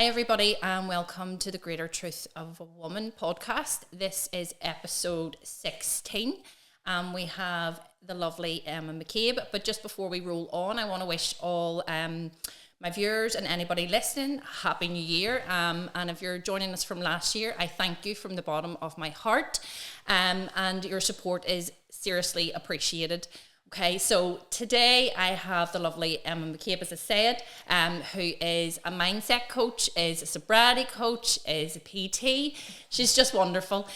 Hi everybody and welcome to the Greater Truth of a Woman podcast. This is episode 16 and we have the lovely Emma McCabe. But just before we roll on, I want to wish all my viewers and anybody listening Happy New Year. And if you're joining us from last year, I thank you from the bottom of my heart, and your support is seriously appreciated. Okay, so today I have the lovely Emma McCabe, as I said, who is a mindset coach, is a sobriety coach, is a PT. She's just wonderful.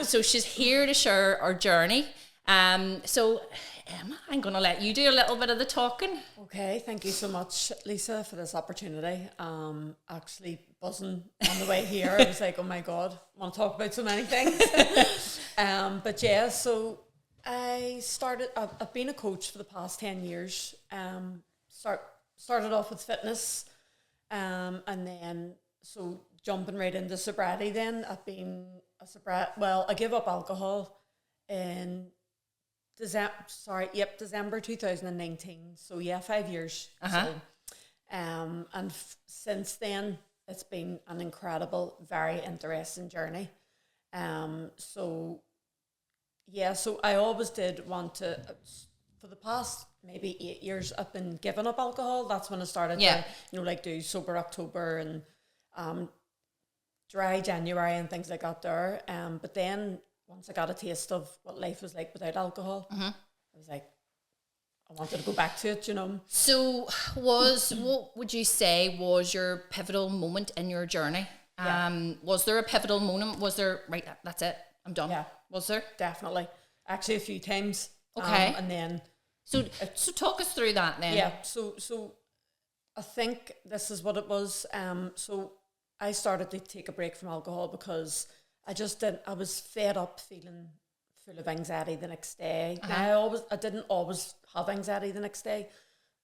So she's here to share our journey. So Emma, I'm going to let you do a little bit of the talking. Okay, thank you so much, Lisa, for this opportunity. Actually buzzing on the way here. I was like, oh my God, I want to talk about so many things. But yeah, so I've been a coach for the past 10 years. Started off with fitness, and then so jumping right into sobriety. Then I've been I gave up alcohol in December 2019. So yeah, 5 years. So, and since then it's been an incredible, very interesting journey. So I always did want to, for the past maybe 8 years, I've been giving up alcohol. That's when I started to, do Sober October and Dry January and things like that there. But then once I got a taste of what life was like without alcohol, I was like, I wanted to go back to it, So what would you say was your pivotal moment in your journey? Was there a pivotal moment? Was there, right, that's it, I'm done? Yeah. Was there? Definitely. Actually, a few times. Okay. And then... So talk us through that then. Yeah. So I think this is what it was. So I started to take a break from alcohol because I was fed up feeling full of anxiety the next day. Now, I didn't always have anxiety the next day,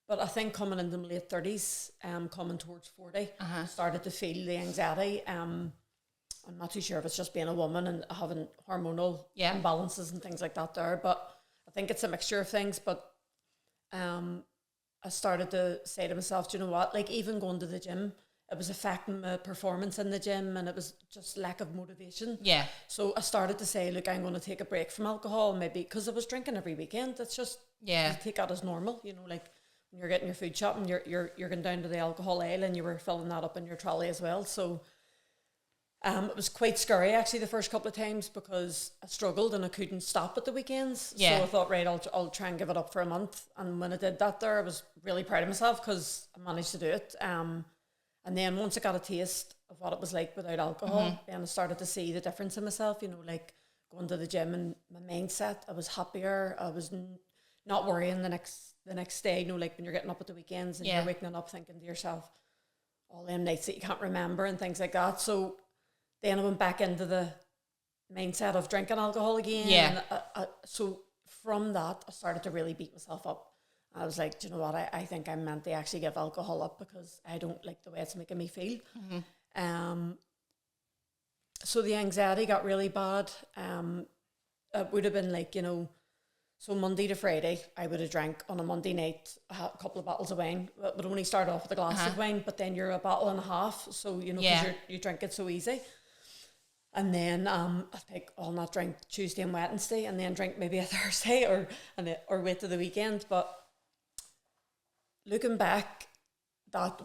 but I think coming into my late 30s, coming towards 40, I started to feel the anxiety. I'm not too sure if it's just being a woman and having hormonal imbalances and things like that there, but I think it's a mixture of things. But I started to say to myself, do you know what, like even going to the gym, it was affecting my performance in the gym and it was just lack of motivation. Yeah. So I started to say, look, I'm going to take a break from alcohol, maybe because I was drinking every weekend. It's just, you take that as normal, like when you're getting your food shopping, you're going down to the alcohol aisle and you were filling that up in your trolley as well. So it was quite scary actually the first couple of times because I struggled and I couldn't stop at the weekends. Yeah. So I thought, right, I'll try and give it up for a month. And when I did that there, I was really proud of myself because I managed to do it. And then once I got a taste of what it was like without alcohol, then I started to see the difference in myself, like going to the gym and my mindset, I was happier. I was not worrying the next day, like when you're getting up at the weekends and you're waking up thinking to yourself, all them nights that you can't remember and things like that. So then I went back into the mindset of drinking alcohol again. Yeah. And so from that, I started to really beat myself up. I was like, do you know what? I think I'm meant to actually give alcohol up because I don't like the way it's making me feel. So the anxiety got really bad. It would have been like, so Monday to Friday, I would have drank on a Monday night a couple of bottles of wine. It would only start off with a glass of wine, but then you're a bottle and a half. So, because you drink it so easy. And then I take all that drink Tuesday and Wednesday and then drink maybe a Thursday or wait to the weekend. But looking back, that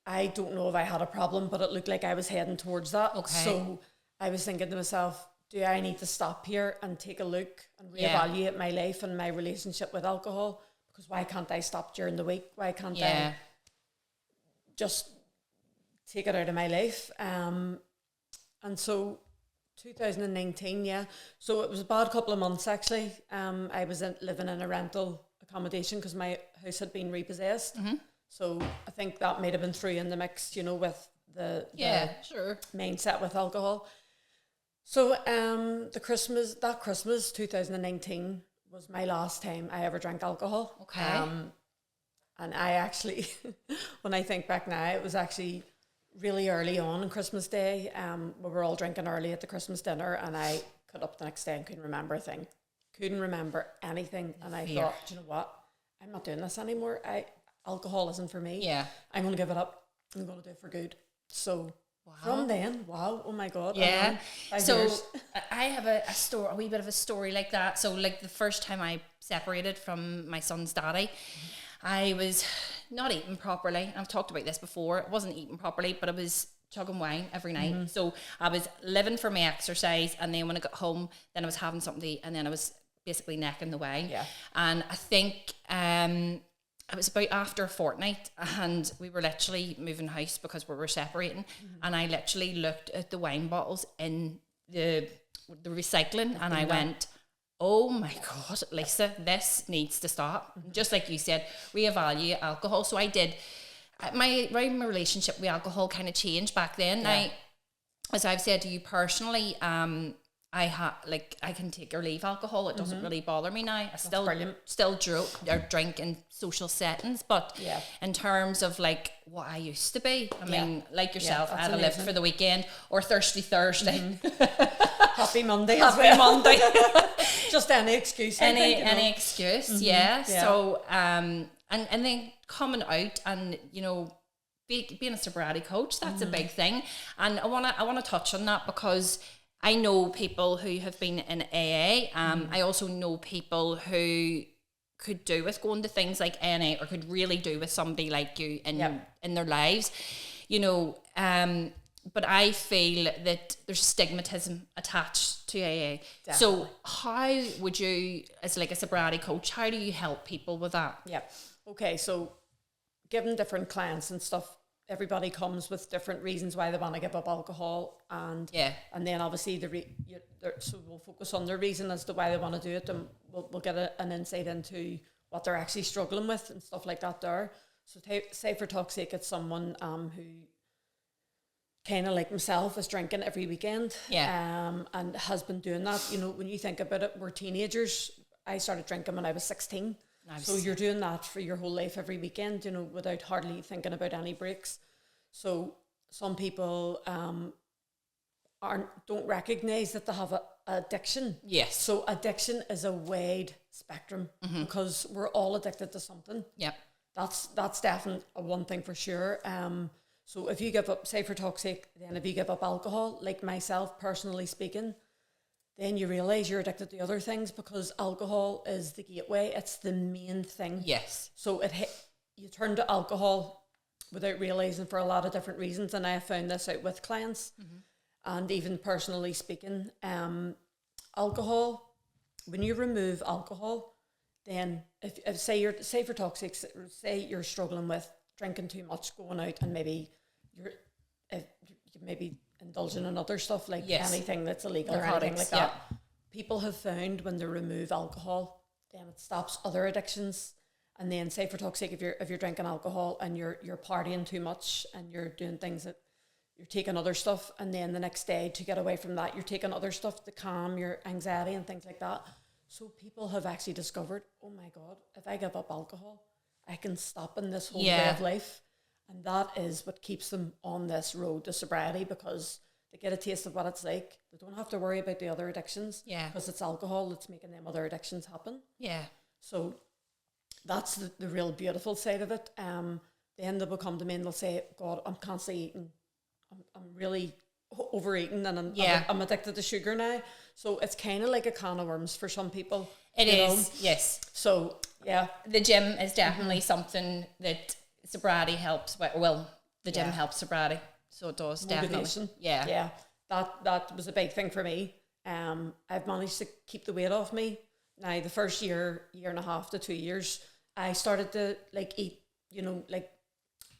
I don't know if I had a problem, but it looked like I was heading towards that. Okay. So I was thinking to myself, do I need to stop here and take a look and reevaluate my life and my relationship with alcohol? Because why can't I stop during the week? Why can't I just take it out of my life? And so 2019, so it was a bad couple of months actually. I was living in a rental accommodation because my house had been repossessed. So I think that might have been through in the mix, with the mindset with alcohol. So that Christmas 2019 was my last time I ever drank alcohol. Okay. And I actually, when I think back now, it was actually really early on Christmas Day. We were all drinking early at the Christmas dinner and I got up the next day and couldn't remember a thing. Couldn't remember anything. And I thought, do you know what? I'm not doing this anymore. Alcohol isn't for me. Yeah. I'm going to give it up. I'm going to do it for good. So from then, wow, oh my God. Yeah. So I have a wee bit of a story like that. So like the first time I separated from my son's daddy, I was not eating properly. I've talked about this before. I wasn't eating properly, but I was chugging wine every night. So I was living for my exercise, and then when I got home, then I was having something to eat, and then I was basically necking the wine. Yeah. And I think it was about after a fortnight, and we were literally moving house because we were separating, and I literally looked at the wine bottles in the recycling, and I went, oh my God, Lisa, this needs to stop. Just like you said, reevaluate alcohol. So I did. My relationship with alcohol kind of changed back then. Yeah. As I've said to you personally, I can take or leave alcohol. It doesn't really bother me now. I still drink in social settings, but in terms of like what I used to be, I mean, like yourself, I had to live for the weekend or Thirsty Thursday. Happy Monday. Monday. Just any excuse. Any excuse, yeah. So and then coming out and being a sobriety coach, that's a big thing, and I wanna touch on that because I know people who have been in AA. I also know people who could do with going to things like NA, or could really do with somebody like you in their lives, but I feel that there's stigmatism attached to AA. Definitely. So how would you, as like a sobriety coach, how do you help people with that? Yeah. Okay. So given different clients and stuff, everybody comes with different reasons why they want to give up alcohol, and then obviously so we'll focus on their reason as to why they want to do it, and we'll get an insight into what they're actually struggling with and stuff like that there. So say for talk's sake, it's someone who kind of like myself is drinking every weekend, and has been doing that. When you think about it, we're teenagers. I started drinking when I was 16. So you're doing that for your whole life every weekend, without hardly thinking about any breaks. So some people don't recognize that they have an addiction. Yes. So addiction is a wide spectrum, because we're all addicted to something. Yep. That's definitely one thing for sure. So if you give up, say for talk's sake, then if you give up alcohol, like myself personally speaking, then you realise you're addicted to other things, because alcohol is the gateway. It's the main thing. Yes. So you turn to alcohol without realising for a lot of different reasons. And I have found this out with clients, and even personally speaking, alcohol, when you remove alcohol, then if say for talk's sake, say you're struggling with drinking too much, going out, and maybe you're indulging in other stuff like anything that's illegal or anything like that. People have found when they remove alcohol, then it stops other addictions. And then say for talk's sake, if you're drinking alcohol and you're partying too much and you're doing things that you're taking other stuff, and then the next day to get away from that, you're taking other stuff to calm your anxiety and things like that. So people have actually discovered, oh my God, if I give up alcohol, I can stop in this whole way of life. And that is what keeps them on this road to sobriety, because they get a taste of what it's like. They don't have to worry about the other addictions, because it's alcohol that's making them other addictions happen. Yeah. So that's the real beautiful side of it. Then they will come to me and they'll say, God, I'm constantly eating. I'm really overeating, and I'm addicted to sugar now. So it's kind of like a can of worms for some people. It is, yes. So, yeah. The gym is definitely something that sobriety helps with. Well, the gym helps sobriety, so it does. Motivation. Definitely. Yeah. That was a big thing for me. I've managed to keep the weight off me. Now, the first year and a half to 2 years, I started to eat. I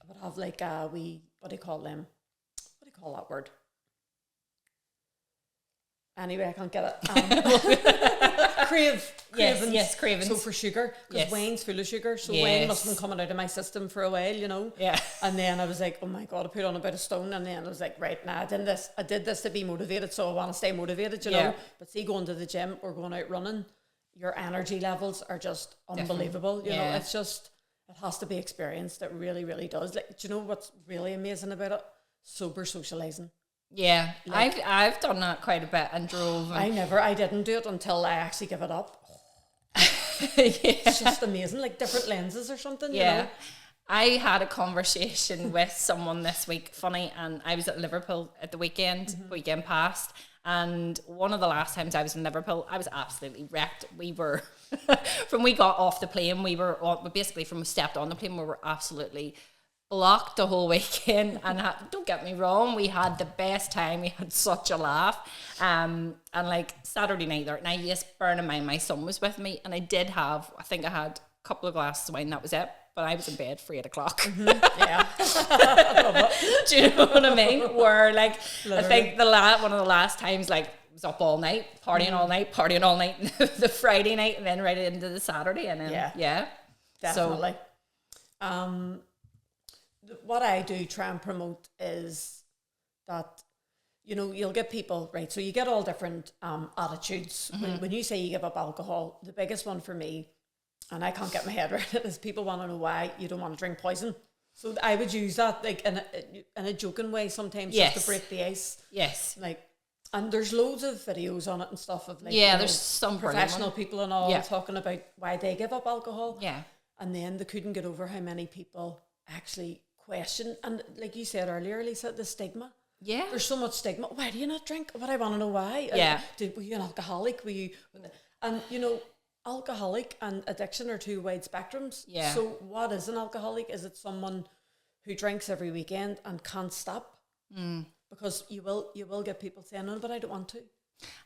would have what do you call them? What do you call that word? Anyway, I can't get it. Cravings. Yes, cravings. So for sugar, because wine's full of sugar, so wine must have been coming out of my system for a while, Yeah. And then I was like, oh my God, I put on about a stone, and then I was like, right, now I did this to be motivated, so I want to stay motivated, you know. But see, going to the gym or going out running, your energy levels are just unbelievable. You know, it's just, it has to be experienced. It really, really does. Do you know what's really amazing about it? Sober socializing. Yeah, I've done that quite a bit and drove. I didn't do it until I actually give it up. It's just amazing, like different lenses or something. Yeah, you know? I had a conversation with someone this week, funny, and I was at Liverpool at the weekend past, and one of the last times I was in Liverpool, I was absolutely wrecked. We were, from we got off the plane, basically from we stepped on the plane, we were absolutely blocked the whole weekend. And don't get me wrong, we had the best time. We had such a laugh. And like Saturday night, yes, bearing in mind my son was with me, and I think I had a couple of glasses of wine, that was it. But I was in bed for 8 o'clock. Yeah. Do you know what I mean? Where like, Literally. I think one of the last times, like, was up all night, partying all night, the Friday night, and then right into the Saturday, and then definitely. So, what I do try and promote is that, you know, you'll get people, right? So you get all different attitudes. When you say you give up alcohol, the biggest one for me, and I can't get my head around it, is people want to know why you don't want to drink poison. So I would use that like in a joking way sometimes, just to break the ice. Yes. Like, and there's loads of videos on it and stuff of like, there's some professional people and all talking about why they give up alcohol. Yeah. And then they couldn't get over how many people actually question, and like you said earlier, Lisa, the stigma. Yeah. There's so much stigma. Why do you not drink? But I want to know why. Yeah. Were you an alcoholic? Were you? And you know, alcoholic and addiction are two wide spectrums. Yeah. So what is an alcoholic? Is it someone who drinks every weekend and can't stop? Because you will get people saying, no, but I don't want to.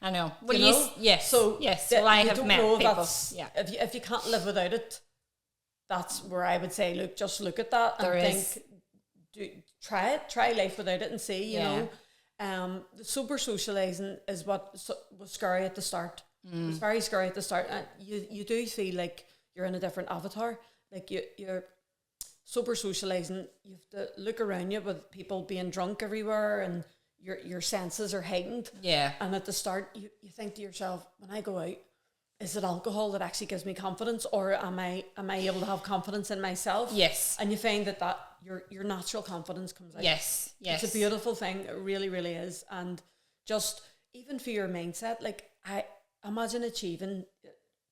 I know. Well, yes. So yes. Well, I have met people. Yeah. If you can't live without it, that's where I would say, look, just look at that and try life without it and see. You know, the sober socializing is what was scary at the start. It was very scary at the start, and you do feel like you're in a different avatar. Like you're sober socializing, you have to look around you with people being drunk everywhere, and your senses are heightened. Yeah. And at the start, you think to yourself, when I go out, is it alcohol that actually gives me confidence, or am I able to have confidence in myself? Yes. And you find that your natural confidence comes out. Yes. Yes. It's a beautiful thing. It really, really is. And just even for your mindset, like I imagine achieving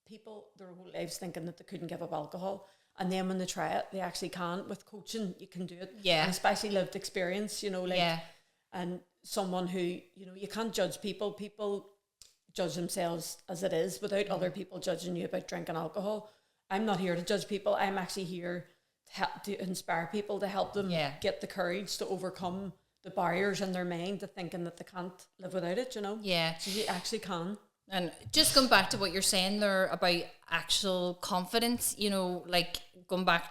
people their whole lives thinking that they couldn't give up alcohol. And then when they try it, they actually can. With coaching, you can do it. Yeah. And especially lived experience, you know, like, and someone who, you know, you can't judge people. People judge themselves as it is without other people judging you about drinking alcohol. I'm not here to judge people. I'm actually here to inspire people, to help them get the courage to overcome the barriers in their mind to thinking that they can't live without it, you know? Yeah. So you actually can. And just going back to what you're saying there about actual confidence, you know, like going back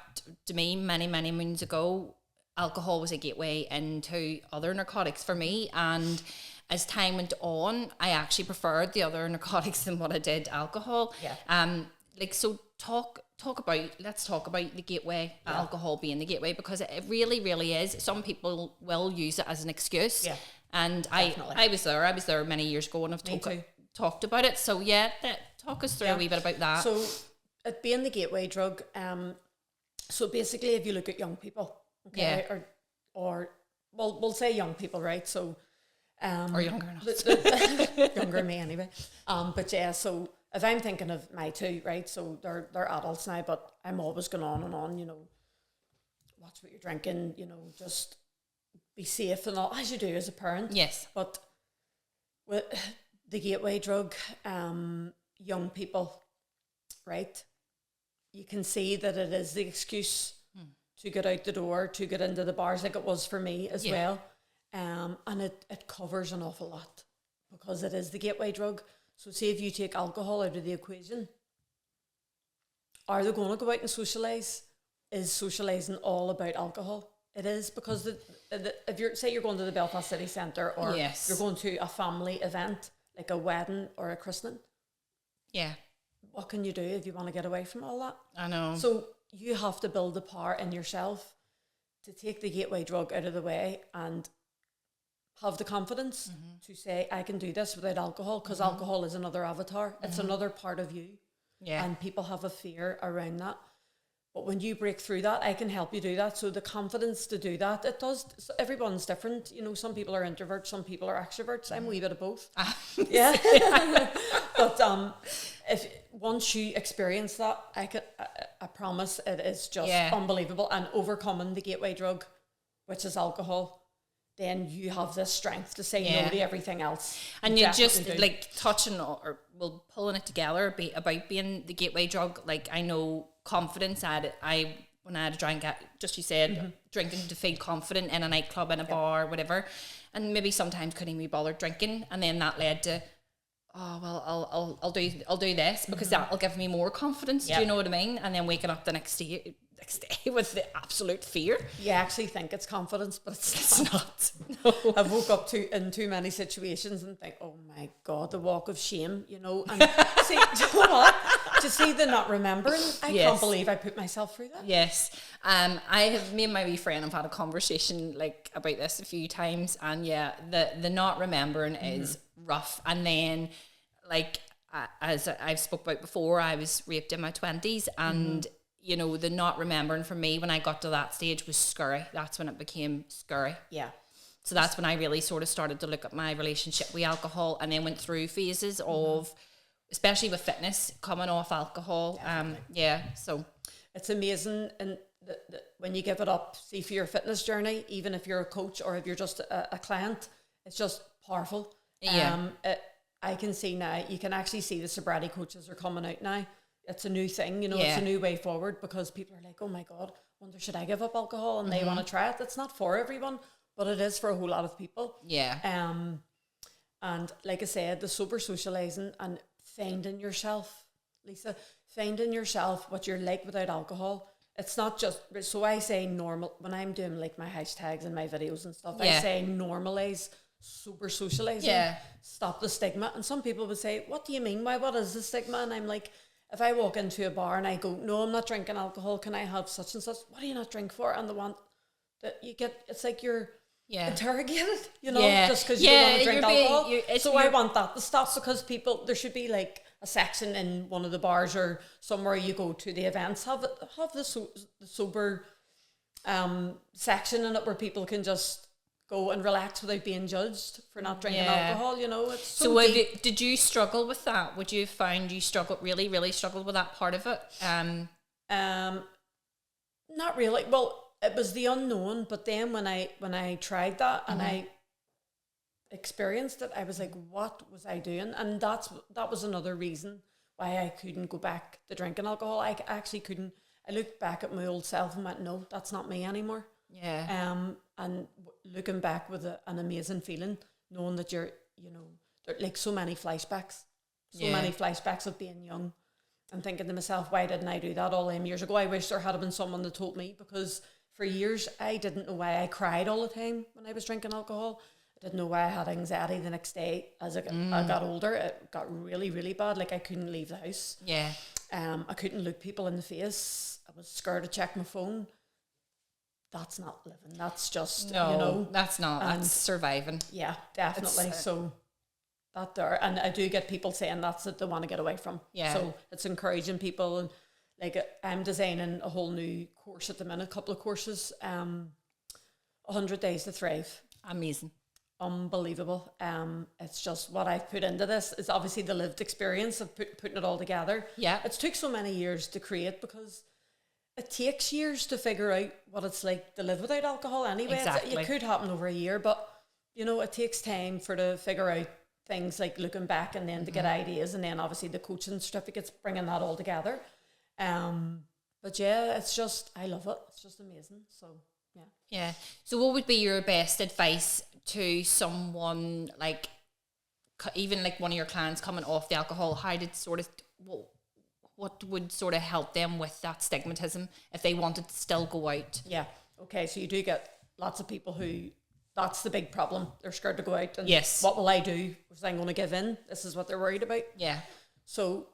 to me many, many moons ago, alcohol was a gateway into other narcotics for me. And as time went on, I actually preferred the other narcotics than what I did alcohol. Yeah. So let's talk about the gateway, alcohol being the gateway, because it really, really is. Some people will use it as an excuse. Yeah. And I was there many years ago, and I've talked about it. So talk us through a wee bit about that. So it being the gateway drug, so basically if you look at young people, okay, or we'll say young people, right? So or younger enough. Younger me anyway. But yeah, so if I'm thinking of my two, right? So they're adults now, but I'm always going on and on, you know, watch what you're drinking, you know, just be safe and all, as you do as a parent. Yes. But with the gateway drug, young people, right? You can see that it is the excuse to get out the door, to get into the bars, like it was for me as well. And it covers an awful lot because it is the gateway drug. So say if you take alcohol out of the equation, are they going to go out and socialise? Is socialising all about alcohol? It is, because if you're going to the Belfast City Centre, or you're going to a family event like a wedding or a christening, what can you do if you want to get away from all that? I know. So you have to build the power in yourself to take the gateway drug out of the way and have the confidence to say, I can do this without alcohol, because alcohol is another avatar. It's another part of you. Yeah. And people have a fear around that. But when you break through that, I can help you do that. So the confidence to do that, it does. So everyone's different. You know, some people are introverts, some people are extroverts. I'm a wee bit of both. Yeah. But once you experience that, I promise it is just unbelievable. And overcoming the gateway drug, which is alcohol, then you have this strength to say no to everything else. And you just like touching or pulling it together a bit about being the gateway drug. Like, I know confidence when I had a drink, just you said, drinking to feel confident in a nightclub, in a bar, whatever, and maybe sometimes couldn't even be bothered drinking, and then that led to, oh well, I'll do this because that'll give me more confidence. Do you know what I mean? And then waking up the next day with the absolute fear. You actually think it's confidence, but it's not. No. I woke up in too many situations and think, oh my God, the walk of shame, you know. And see, do you know what? To see the not remembering, I can't believe I put myself through that. Yes. Me and my wee friend have had a conversation like about this a few times, and the not remembering is rough. And then, like, as I've spoke about before, I was raped in my 20s, and you know, the not remembering for me when I got to that stage was scary. That's when it became scary. Yeah. So that's when I really sort of started to look at my relationship with alcohol, and then went through phases of, especially with fitness, coming off alcohol. So it's amazing, and when you give it up, see, for your fitness journey, even if you're a coach or if you're just a client, it's just powerful. I can see now, you can actually see the sobriety coaches are coming out now. It's a new thing, you know, it's a new way forward, because people are like, oh my God, wonder should I give up alcohol? And they want to try it. It's not for everyone, but it is for a whole lot of people. Yeah. And like I said, the sober socializing and finding yourself, Lisa, finding yourself, what you're like without alcohol. It's not just, so I say normal, when I'm doing like my hashtags and my videos and stuff, I say normalize sober socializing. Yeah. Stop the stigma. And some people would say, what do you mean? What is the stigma? And I'm like, if I walk into a bar and I go, no, I'm not drinking alcohol, can I have such and such? What do you not drink for? And the one that you get, it's like you're interrogated, you know, just because you don't want to drink alcohol. So I want that to stop, because people, there should be like a section in one of the bars or somewhere you go to the events, have the sober section in it, where people can just go and relax without being judged for not drinking alcohol, you know. It's so did you struggle with that? Would you find you really struggled with that part of it? Not really. Well, it was the unknown, but then when I tried that and I experienced it, I was like, what was I doing? And that was another reason why I couldn't go back to drinking alcohol. I actually couldn't. I looked back at my old self and went, no, that's not me anymore. Yeah. And looking back with an amazing feeling, knowing that you're, you know, there like so many flashbacks of being young, and thinking to myself, why didn't I do that all them years ago? I wish there had been someone that told me, because for years I didn't know why I cried all the time when I was drinking alcohol. I didn't know why I had anxiety the next day. As I got older, it got really, really bad. Like, I couldn't leave the house. Yeah. I couldn't look people in the face. I was scared to check my phone. That's not living. That's just, you know. That's not. That's surviving. Yeah, definitely. So that there. And I do get people saying that's what they want to get away from. Yeah. So it's encouraging people. And like, I'm designing a whole new course at the minute, a couple of courses. 100 Days to Thrive. Amazing. Unbelievable. It's just what I've put into this is obviously the lived experience of putting it all together. Yeah. It's took so many years to create, because it takes years to figure out what it's like to live without alcohol anyway. Exactly. It could happen over a year, but, you know, it takes time to figure out things, like looking back, and then to get ideas, and then obviously the coaching certificates, bringing that all together. But yeah, it's just, I love it. It's just amazing. So, yeah. Yeah. So what would be your best advice to someone, like, even like one of your clients coming off the alcohol? How did sort of, what would sort of help them with that stigmatism if they wanted to still go out? Yeah. Okay. So you do get lots of people who, that's the big problem. They're scared to go out. And what will I do? Because I'm going to give in. This is what they're worried about. Yeah. So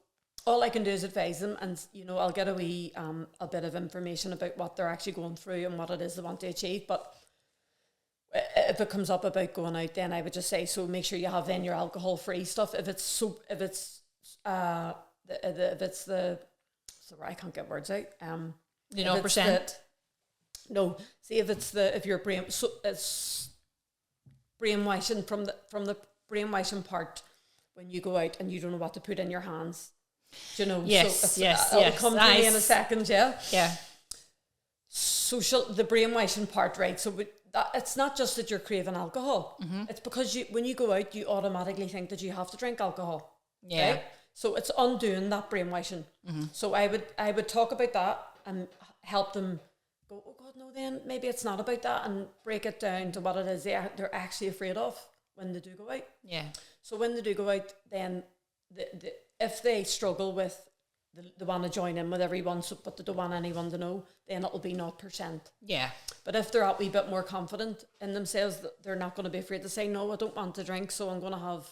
all I can do is advise them, and, you know, I'll get a wee, a bit of information about what they're actually going through and what it is they want to achieve. But if it comes up about going out, then I would just say, so make sure you have then your alcohol-free stuff. If it's I can't get words out. You know, percent. No, see, if you're it's brainwashing from the brainwashing part, when you go out and you don't know what to put in your hands. Do you know? Yes, so it'll come to me in a second, yeah. Yeah. The brainwashing part, right? So it's not just that you're craving alcohol. It's because when you go out, you automatically think that you have to drink alcohol. Yeah. Right? So it's undoing that brainwashing. So I would talk about that and help them go, oh God, no, then maybe it's not about that, and break it down to what it is they're actually afraid of when they do go out. Yeah. So when they do go out, then if they struggle with they want to join in with everyone, but they don't want anyone to know, then it'll be 0%. Yeah. But if they're a wee bit more confident in themselves, they're not going to be afraid to say, no, I don't want to drink, so I'm going to have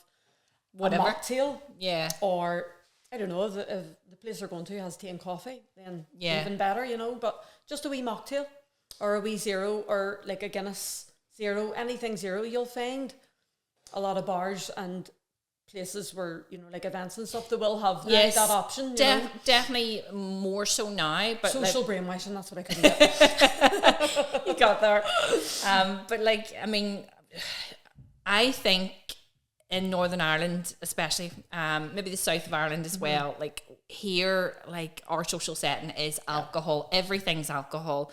whatever. A mocktail. Yeah. Or, I don't know, if the place they're going to has tea and coffee, then even better, you know. But just a wee mocktail or a wee zero or like a Guinness zero, anything zero, you'll find a lot of bars and places where, you know, like events and stuff, they will have that option. Definitely more so now. But social brainwashing, that's what I couldn't get. You got there. But like, I mean, I think in Northern Ireland, especially, maybe the south of Ireland as well, like here, like our social setting is alcohol. Everything's alcohol.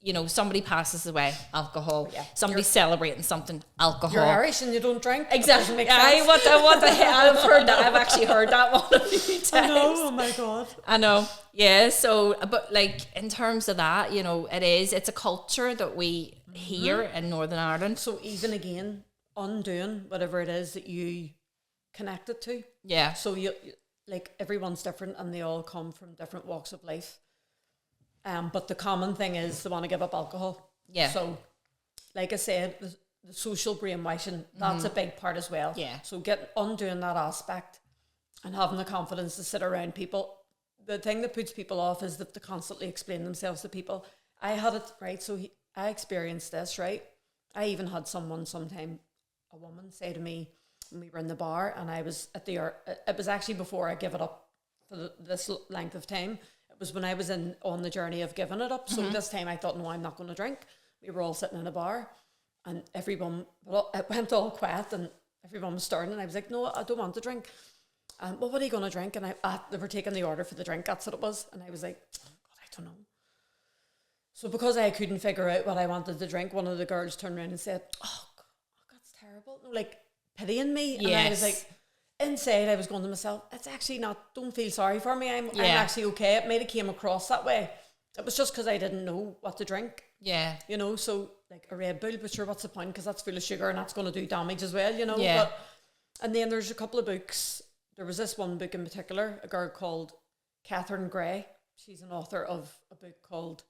You know, somebody passes away, alcohol. Yeah. Somebody's celebrating something, alcohol. You're Irish and you don't drink. Exactly. What the hell? I've heard that. I've actually heard that one a few times. I know. Oh my God. I know. Yeah. So, but like in terms of that, you know, it's a culture that we hear in Northern Ireland. So even again, undoing whatever it is that you connected to. Yeah. So you like everyone's different and they all come from different walks of life. But the common thing is they want to give up alcohol. Yeah. So, like I said, the social brainwashing, that's a big part as well. Yeah. So undoing that aspect and having the confidence to sit around people. The thing that puts people off is that they constantly explain themselves to people. I had it, right? So I experienced this, right? I even had someone sometime, a woman, say to me when we were in the bar and I was at it was actually before I gave it up for this length of time. It was when I was on the journey of giving it up. So this time I thought, no, I'm not going to drink. We were all sitting in a bar and it went all quiet and everyone was staring and I was like, no, I don't want to drink. Well, what are you going to drink? And they were taking the order for the drink. That's what it was. And I was like, oh God, I don't know. So because I couldn't figure out what I wanted to drink, one of the girls turned around and said, oh God, that's terrible. No, like pitying me. And I was like, inside I was going to myself, it's actually not, don't feel sorry for me, I'm actually okay. It might have came across that way. It was just because I didn't know what to drink. Yeah. You know, so like a Red Bull, but sure, what's the point? Because that's full of sugar and that's going to do damage as well, you know. Yeah. And then there's a couple of books. There was this one book in particular, a girl called Catherine Gray. She's an author of a book called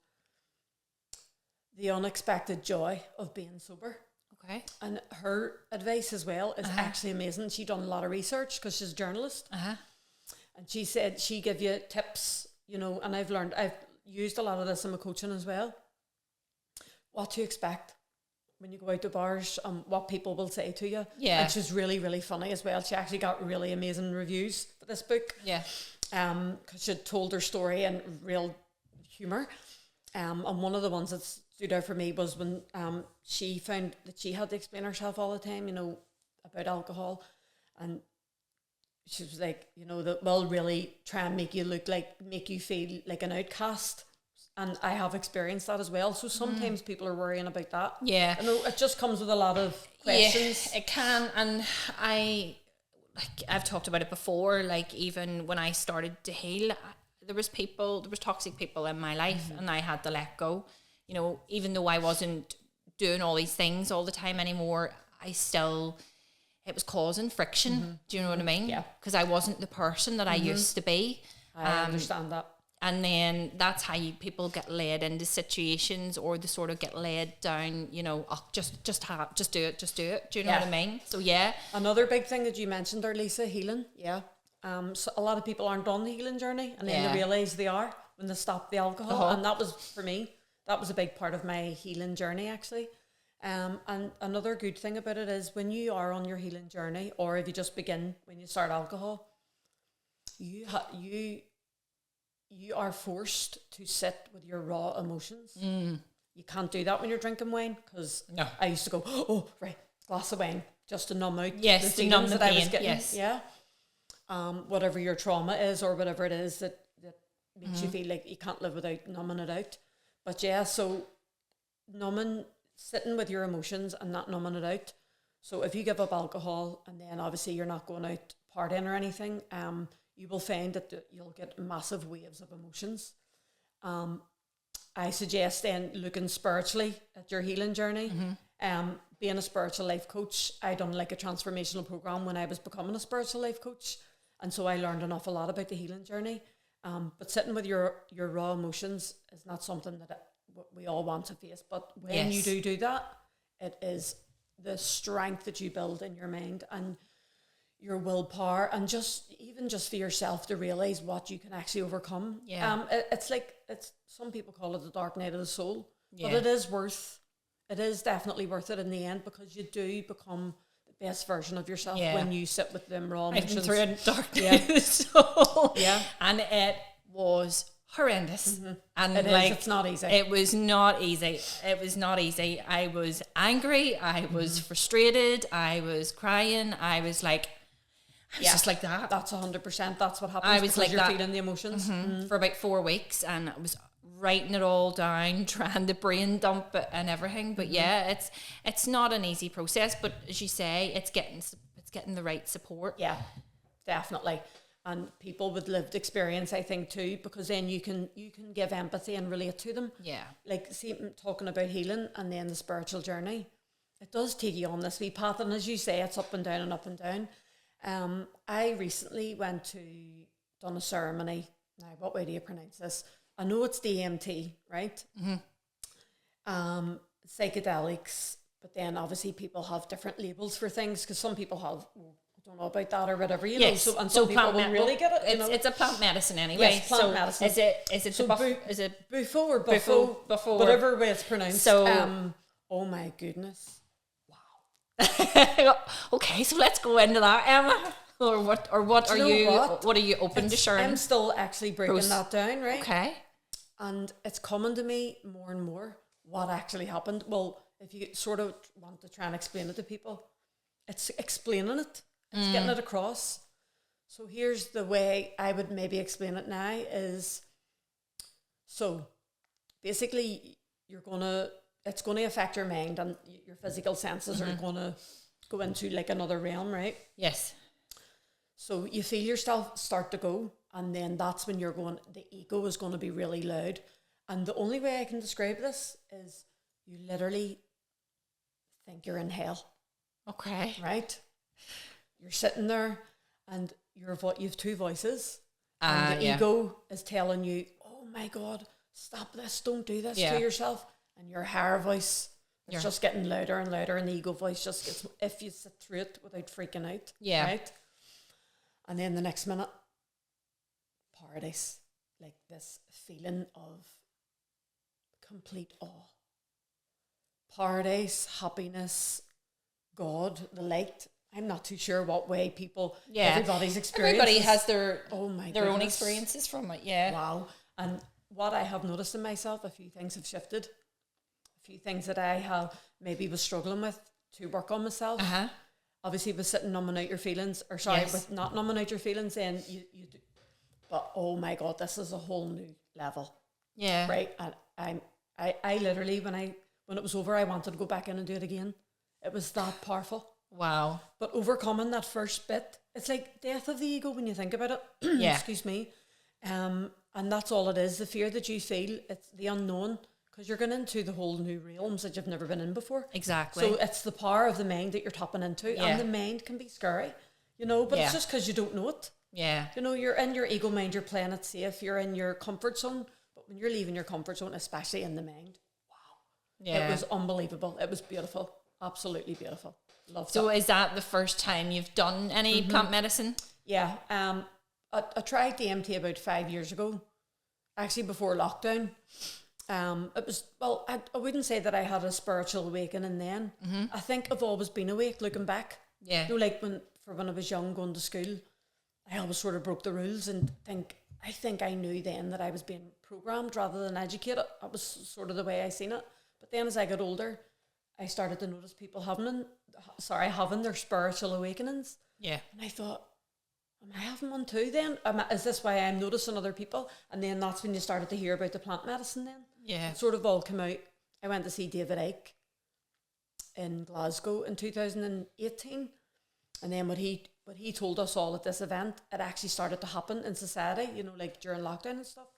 The Unexpected Joy of Being Sober. Okay. And her advice as well is actually amazing. She done a lot of research because she's a journalist. And she said she give you tips, you know, and I've used a lot of this in my coaching as well. What to expect when you go out to bars, what people will say to you. Yeah. And she's really, really funny as well. She actually got really amazing reviews for this book. Yeah. Because she told her story in real humour. And one of the ones that's stood out for me was when she found that she had to explain herself all the time, you know, about alcohol, and she was like, you know, that will really try and make you feel like an outcast, and I have experienced that as well. So sometimes people are worrying about that. Yeah, I know it just comes with a lot of questions. Yeah, it can, and I've talked about it before. Like even when I started to heal, there was toxic people in my life, and I had to let go. You know, even though I wasn't doing all these things all the time anymore, it was causing friction. Do you know what I mean? Yeah. Because I wasn't the person that I used to be. I understand that. And then that's how people get led into situations, or they sort of get led down, you know, just do it. Do you know what I mean? So yeah. Another big thing that you mentioned there, Lisa, healing. Yeah. So a lot of people aren't on the healing journey, and then they realise they are when they stop the alcohol. And that was, for me, that was a big part of my healing journey, actually. And another good thing about it is when you are on your healing journey, or if you just begin when you start alcohol, you are forced to sit with your raw emotions. You can't do that when you're drinking wine, because I used to go, oh, right, glass of wine, just to numb out the numb the that pain. I was getting. Yes. Yeah. whatever your trauma is or whatever it is that makes you feel like you can't live without numbing it out. But yeah, so sitting with your emotions and not numbing it out. So if you give up alcohol and then obviously you're not going out partying or anything, you will find that you'll get massive waves of emotions. I suggest then looking spiritually at your healing journey. Being a spiritual life coach, I done like a transformational program when I was becoming a spiritual life coach. And so I learned an awful lot about the healing journey. But sitting with your raw emotions is not something that we all want to face. But when you do that, it is the strength that you build in your mind and your willpower, and just for yourself to realize what you can actually overcome. It's some people call it the dark night of the soul, but it is definitely worth it in the end, because you do become the best version of yourself when you sit with them raw emotions. I've been through a dark night of the soul, and it was horrendous. And it's not easy. It was not easy. I was angry, I was frustrated, I was crying, I was like, just like that. That's 100%. That's what happens. I was like you're that. feeling the emotions for about 4 weeks, and I was writing it all down, trying to brain dump it and everything. But it's not an easy process. But as you say, it's getting the right support. Yeah, definitely. And people with lived experience, I think too, because then you can give empathy and relate to them. Yeah. Like, see, talking about healing and then the spiritual journey, it does take you on this wee path, and as you say, it's up and down and up and down. I recently done a ceremony. Now, what way do you pronounce this? I know it's DMT, right? Psychedelics, but then obviously people have different labels for things, because some people have, I don't know about that or whatever, you know. So, and some people won't really get it. It's a plant medicine anyway. Yes, plant medicine. Is it so is it Bufo or Buffo? Before, whatever way it's pronounced. So, oh my goodness. Okay, so let's go into that, Emma. What are you open to sharing? I'm still actually breaking that down, right? Okay. And it's coming to me more and more what actually happened. Well, if you sort of want to try and explain it to people, it's explaining it. It's getting it across. So here's the way I would maybe explain it now is, so basically it's going to affect your mind, and your physical senses are going to go into like another realm, right? Yes. So you feel yourself start to go, and then that's when the ego is going to be really loud. And the only way I can describe this is you literally think you're in hell. Okay. Right? You're sitting there, and you've two voices, and the ego is telling you, oh my God, stop this, don't do this to yourself. And your higher voice is just getting louder and louder, and the ego voice just gets, if you sit through it without freaking out. Yeah. Right? And then the next minute, paradise. Like this feeling of complete awe. Paradise, happiness, God, the light. I'm not too sure what way everybody's experience. Everybody has their own experiences from it, Wow. And what I have noticed in myself, a few things have shifted. A few things that I have maybe was struggling with to work on myself. Obviously, with sitting numbing out your feelings, with not numbing out your feelings, then you do. But oh my God, this is a whole new level. Yeah. Right. And I literally, when it was over, I wanted to go back in and do it again. It was that powerful. Wow. But overcoming that first bit, it's like death of the ego when you think about it. Excuse me. And that's all it is. The fear that you feel, it's the unknown, because you're going into the whole new realms that you've never been in before. Exactly. So it's the power of the mind that you're tapping into. And the mind can be scary, but it's just because you don't know it. Yeah. You're in your ego mind, you're playing it safe, you're in your comfort zone. But when you're leaving your comfort zone, especially in the mind, wow. Yeah. It was unbelievable. It was beautiful. Absolutely beautiful. Loved it. So is that the first time you've done any plant medicine? Yeah. I tried DMT about 5 years ago, actually before lockdown. It was, I wouldn't say that I had a spiritual awakening then. I think I've always been awake looking back. Yeah. Like when I was young going to school, I always sort of broke the rules and I think I knew then that I was being programmed rather than educated. That was sort of the way I seen it. But then as I got older, I started to notice people having their spiritual awakenings. Yeah. And I thought, am I having one too then? Is this why I'm noticing other people? And then that's when you started to hear about the plant medicine then. Yeah. It sort of all came out. I went to see David Icke in Glasgow in 2018. And then what he told us all at this event, it actually started to happen in society, you know, like during lockdown and stuff.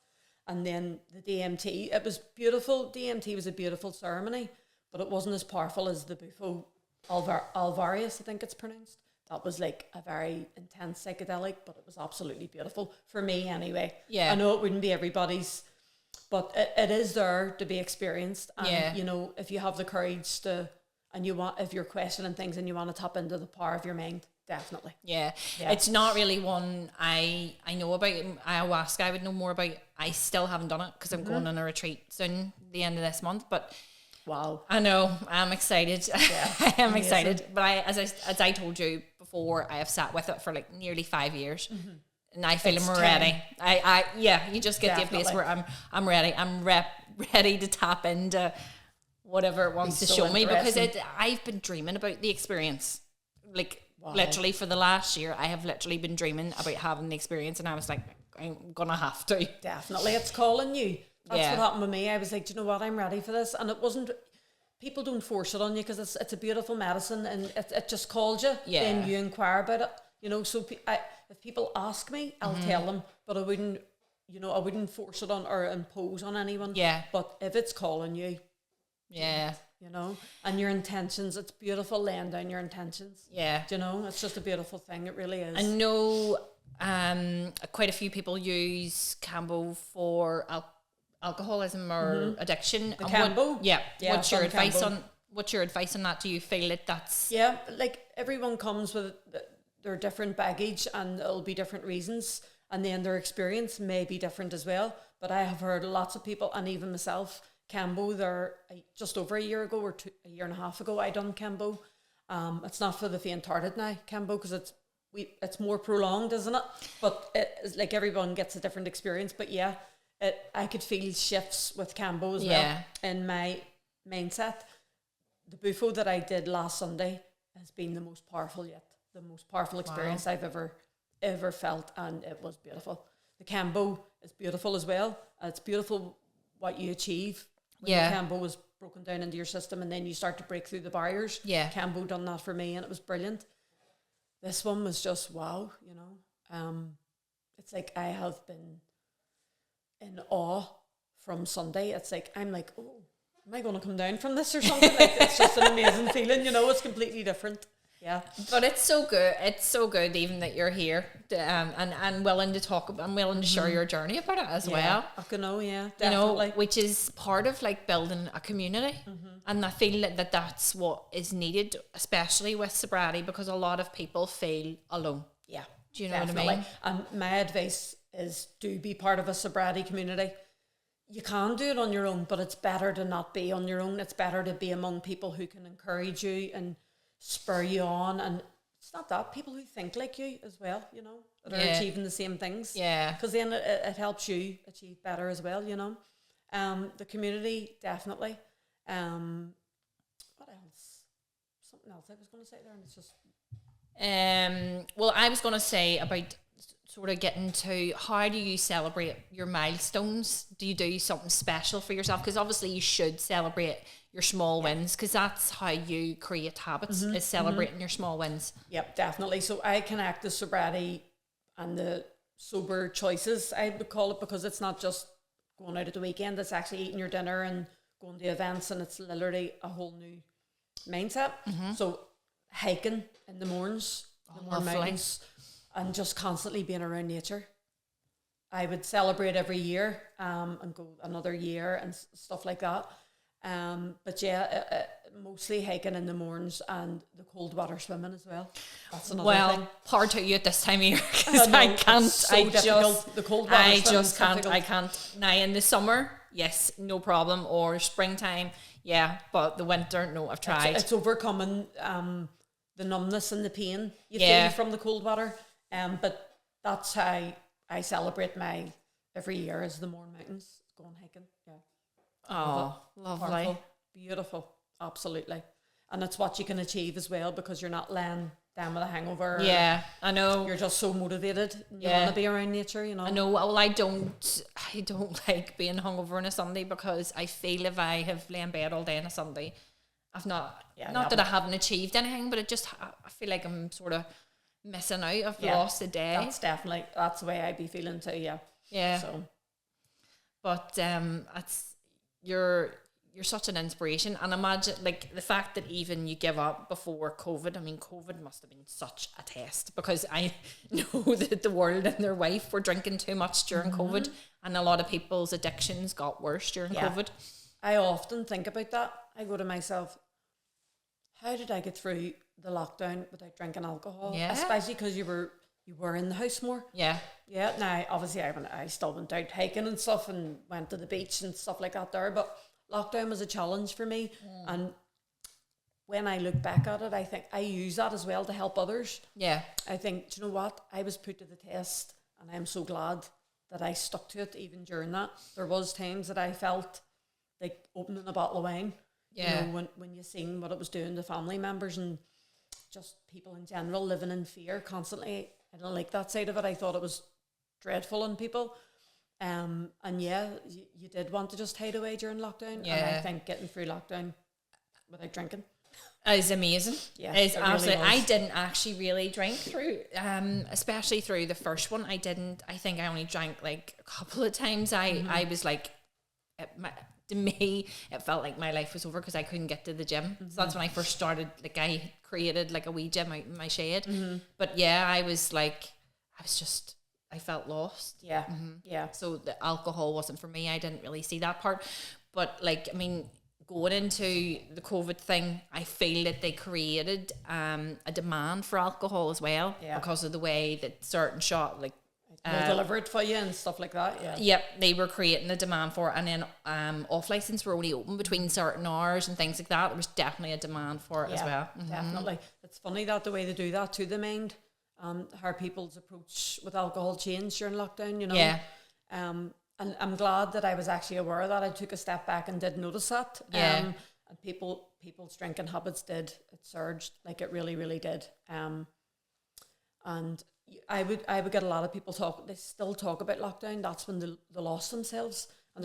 And then the DMT, it was beautiful. DMT was a beautiful ceremony, but it wasn't as powerful as the Bufo alvarius, I think it's pronounced. That was like a very intense psychedelic, but it was absolutely beautiful for me anyway. Yeah. I know it wouldn't be everybody's, but it is there to be experienced. And, you know, if you have the courage to, and you want, if you're questioning things and you want to tap into the power of your mind, definitely. Yeah. It's not really one I know about. Ayahuasca I would know more about. I still haven't done it because I'm going on a retreat soon, the end of this month, but wow. I know, I'm excited. Yeah, I am amazing. Excited. But as I told you before, I have sat with it for like nearly 5 years. And I feel I'm ready. You just get to a place where I'm ready. I'm ready to tap into whatever it wants to show me, because I've been dreaming about the experience. Like literally for the last year, I have literally been dreaming about having the experience, and I was like, I'm gonna have to. Definitely, it's calling you. That's what happened with me. I was like, do you know what? I'm ready for this. And it wasn't, people don't force it on you, because it's a beautiful medicine, and it just called you. Yeah. Then you inquire about it. You know, so if people ask me, I'll tell them, but I wouldn't force it on or impose on anyone. Yeah. But if it's calling you, you know, and your intentions, it's beautiful laying down your intentions. Yeah. Do you know, it's just a beautiful thing. It really is. I know quite a few people use Cambo for alcoholism or addiction. The Cambo? What's your advice on that? Do you feel that that's... Yeah, like everyone comes with their different baggage, and it'll be different reasons, and then their experience may be different as well. But I have heard lots of people, and even myself, Cambo, just over a year ago or a year and a half ago, I done Cambo. It's not for the faint-hearted now, Cambo, because it's more prolonged, isn't it? But it's like everyone gets a different experience. But yeah, I could feel shifts with Cambo as well in my mindset. The Bufo that I did last Sunday has been the most powerful yet. The most powerful experience I've ever felt, and it was beautiful. The Cambo is beautiful as well. It's beautiful what you achieve when the Cambo is broken down into your system, and then you start to break through the barriers. Yeah, Cambo done that for me, and it was brilliant. This one was just wow, you know. It's like I have been in awe from Sunday. It's like I'm like, oh, am I going to come down from this or something? Like, it's just an amazing feeling, you know. It's completely different. Yeah, but it's so good. It's so good, even that you're here and willing to talk about, and willing to share your journey about it as well. I can know, definitely. You know, which is part of like building a community, and I feel that that's what is needed, especially with sobriety, because a lot of people feel alone. Yeah, do you know what I mean? And my advice is, do be part of a sobriety community. You can do it on your own, but it's better to not be on your own. It's better to be among people who can encourage you and spur you on, and it's not that, people who think like you as well, you know, that are achieving the same things, because then it helps you achieve better as well, you know. The community, definitely. What else? Something else I was going to say there, and it's just well, I was going to say about sort of getting to, how do you celebrate your milestones? Do you do something special for yourself? Because obviously you should celebrate your small wins, because that's how you create habits, is celebrating your small wins. Yep, definitely. So I connect the sobriety and the sober choices, I would call it, because it's not just going out at the weekend, it's actually eating your dinner and going to events, and it's literally a whole new mindset. So hiking in the mornings, the mountains, and just constantly being around nature. I would celebrate every year and go another year and stuff like that. But mostly hiking in the mornings, and the cold water swimming as well. That's another thing. Hard to you at this time of year, because I can't. The cold water I just can't. Difficult. I can't. Now in the summer, yes, no problem, or springtime, yeah. But the winter, no. I've tried. It's overcoming the numbness and the pain you feel from the cold water. But that's how I celebrate my every year, is the Mourne Mountains, going hiking. Yeah. Oh, lovely. Powerful, beautiful, absolutely. And it's what you can achieve as well, because you're not laying down with a hangover. Yeah, I know. You're just so motivated. You want to be around nature, you know. I know. Well, I don't like being hungover on a Sunday, because I feel if I have lay in bed all day on a Sunday, I've not that I haven't achieved anything, but I feel like I'm sort of missing out. I've lost a day. That's the way I'd be feeling too. Yeah. So, but you're such an inspiration, and imagine like the fact that even you give up before COVID. I mean, COVID must have been such a test, because I know that the world and their wife were drinking too much during COVID, and a lot of people's addictions got worse during COVID. I often think about that. I go to myself, how did I get through the lockdown without drinking alcohol? Yeah. Especially because you were in the house more. Yeah. Yeah. Now, obviously, I still went out hiking and stuff and went to the beach and stuff like that there, but lockdown was a challenge for me. And when I look back at it, I think I use that as well to help others. Yeah. I think, do you know what? I was put to the test, and I'm so glad that I stuck to it even during that. There was times that I felt like opening a bottle of wine. Yeah. You know, when you seen what it was doing to family members and just people in general living in fear constantly. I don't like that side of it. I thought it was dreadful on people. And you did want to just hide away during lockdown. Yeah. And I think getting through lockdown without drinking is amazing. Yeah, it's absolutely. Really I didn't actually really drink through, especially through the first one. I didn't. I think I only drank like a couple of times. I was like, to me, it felt like my life was over because I couldn't get to the gym. So that's when I first started. Like I created like a wee gym out in my shed. But yeah, I felt lost. Yeah. Yeah. So the alcohol wasn't for me. I didn't really see that part. But like, I mean, going into the COVID thing, I feel that they created a demand for alcohol as well, because of the way that certain shop like they'll deliver it for you and stuff like that. Yeah. Yep, they were creating a demand for it, and then off license were only open between certain hours and things like that. There was definitely a demand for it as well. Definitely. It's funny that the way they do that to the mind. How people's approach with alcohol changed during lockdown, you know. Yeah. And I'm glad that I was actually aware of that. I took a step back and did notice that. Yeah. And people's drinking habits it surged, like it really, really did. And I would get a lot of people they still talk about lockdown. That's when they lost themselves, and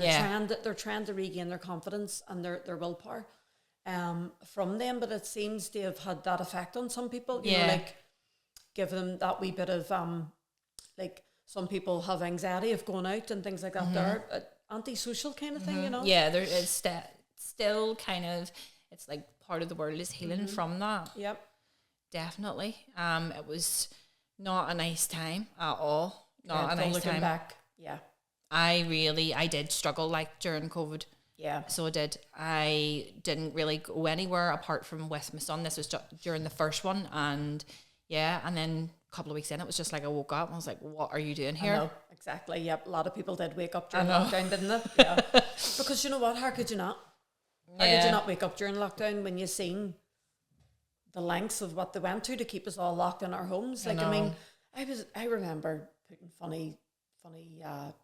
they're trying to regain their confidence and their willpower from them. But it seems to have had that effect on some people. You know, like give them that wee bit of like some people have anxiety of going out and things like that. They're antisocial kind of thing, you know. Yeah, there is still kind of, it's like part of the world is healing from that. Yep, definitely. It was not a nice time at all. Not a nice looking time. back, yeah. I did struggle like during COVID. Yeah. So I did. I didn't really go anywhere apart from with my son. This was during the first one, and then a couple of weeks in, it was just like I woke up and I was like, "What are you doing here?" I know, exactly. Yep. A lot of people did wake up during lockdown, didn't they? Yeah. Because you know what? How could you not? How could you not wake up during lockdown when you seen the lengths of what they went to keep us all locked in our homes? Like, I mean, I remember putting funny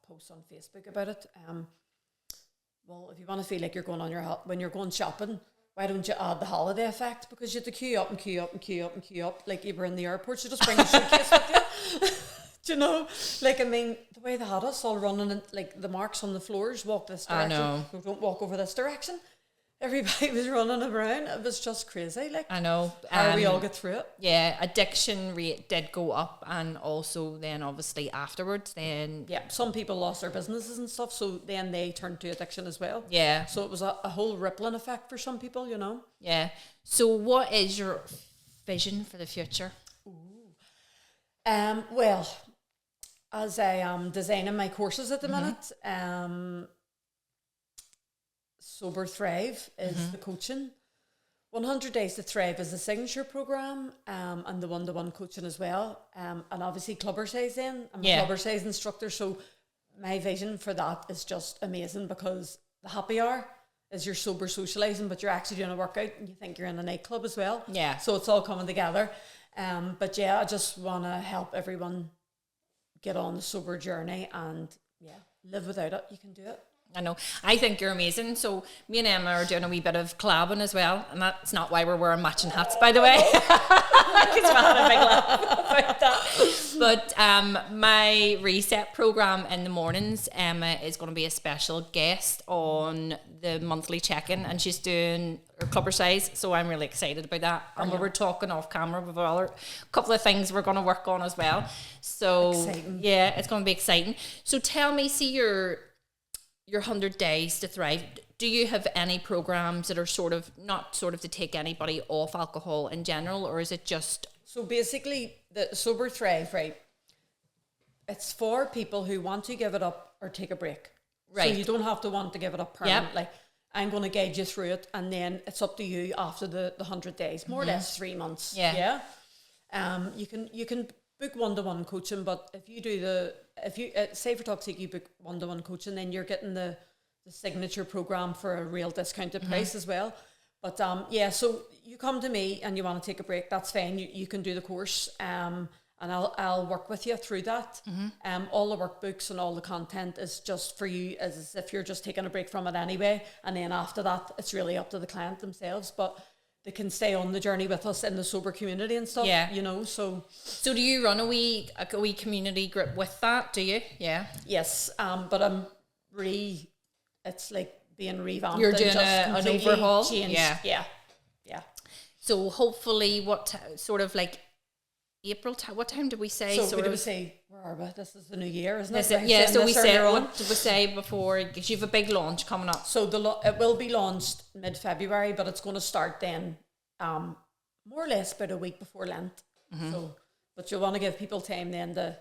posts on Facebook about it. Well, if you want to feel like you're going on when you're going shopping, why don't you add the holiday effect? Because you have to queue up and queue up and queue up and queue up like you were in the airport. You just bring your suitcase with you. Do you know? Like, I mean, the way they had us all running, and like the marks on the floors, walk this direction. I know. Don't walk over this direction. Everybody was running around. It was just crazy. Like, I know. How we all get through it. Yeah, addiction rate did go up, and also then obviously afterwards, then some people lost their businesses and stuff, so then they turned to addiction as well. Yeah. So it was a whole rippling effect for some people, you know. Yeah. So what is your vision for the future? Well, as I am designing my courses at the minute, Sober Thrive is the coaching. 100 Days to Thrive is the signature program, and the one-to-one coaching as well. And obviously Clubber Size in. I'm a Clubber Size instructor, so my vision for that is just amazing, because the happy hour is you're sober socialising, but you're actually doing a workout and you think you're in a nightclub as well. Yeah. So it's all coming together. But I just want to help everyone get on the sober journey and live without it. You can do it. I know. I think you're amazing. So me and Emma are doing a wee bit of collabing as well, and that's not why we're wearing matching hats, by the way. Because we had a big laugh about that. But my reset program in the mornings, Emma is going to be a special guest on the monthly check-in, and she's doing her clubber size. So I'm really excited about that. And we were talking off camera with a couple of things we're going to work on as well. So exciting. Yeah, it's going to be exciting. So tell me, see your 100 days to thrive. Do you have any programs that are not to take anybody off alcohol in general, or is it just... So basically, the Sober Thrive, right, it's for people who want to give it up or take a break. Right. So you don't have to want to give it up permanently. Yep. I'm going to guide you through it, and then it's up to you after the 100 days, more or less 3 months. Yeah. You can book one-to-one coaching, but if you say for talk's sake, you book one-to-one coaching, then you're getting the signature program for a real discounted price as well. But so you come to me and you want to take a break, that's fine. You can do the course, and I'll work with you through that. All the workbooks and all the content is just for you, as if you're just taking a break from it anyway. And then after that, it's really up to the client themselves. But they can stay on the journey with us in the sober community and stuff. Yeah. So do you run a wee community group with that? Do you? Yeah. Yes. But it's like being revamped. You're doing an overhaul. Changed. Yeah. So hopefully, what April? What time did we say? So we say, where are we? This is the new year, isn't it? Yeah. So we say, what did we say before? Because you have a big launch coming up. So it will be launched mid-February, but it's going to start then, more or less about a week before Lent. So, but you want to give people time then to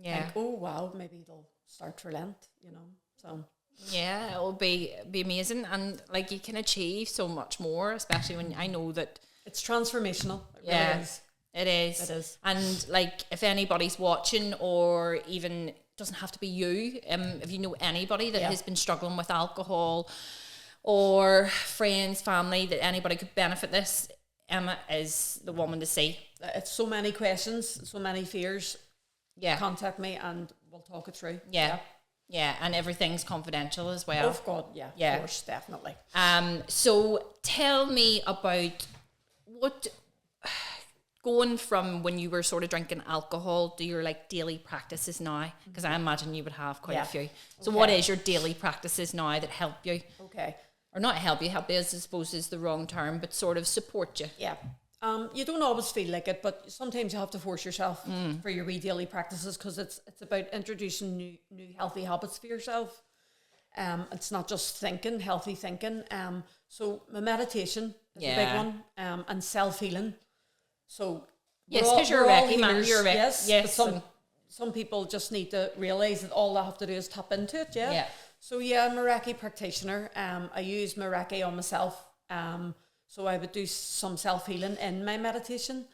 think, oh wow, maybe they'll start for Lent. So. Yeah, it'll be amazing, and like you can achieve so much more, especially when I know that it's transformational. It really is. It is. And like if anybody's watching, or even doesn't have to be you, if you know anybody that has been struggling with alcohol, or friends, family, that anybody could benefit this, Emma is the woman to see. It's so many questions, so many fears. Yeah. Contact me and we'll talk it through. Yeah, and everything's confidential as well. Of course, of course, definitely. So tell me about what, going from when you were sort of drinking alcohol to your daily practices now, because I imagine you would have quite a few. So what is your daily practices now that help you? Okay. Or not help you I suppose is the wrong term, but sort of support you. Yeah. You don't always feel like it, but sometimes you have to force yourself for your daily practices, because it's about introducing new healthy habits for yourself. It's not just healthy thinking. So my meditation is a big one, and self-healing. So because you're a Reiki man, you're a Reiki. Yes. But some people just need to realise that all they have to do is tap into it. Yeah. So I'm a Reiki practitioner. I use my Reiki on myself. So I would do some self-healing in my meditation.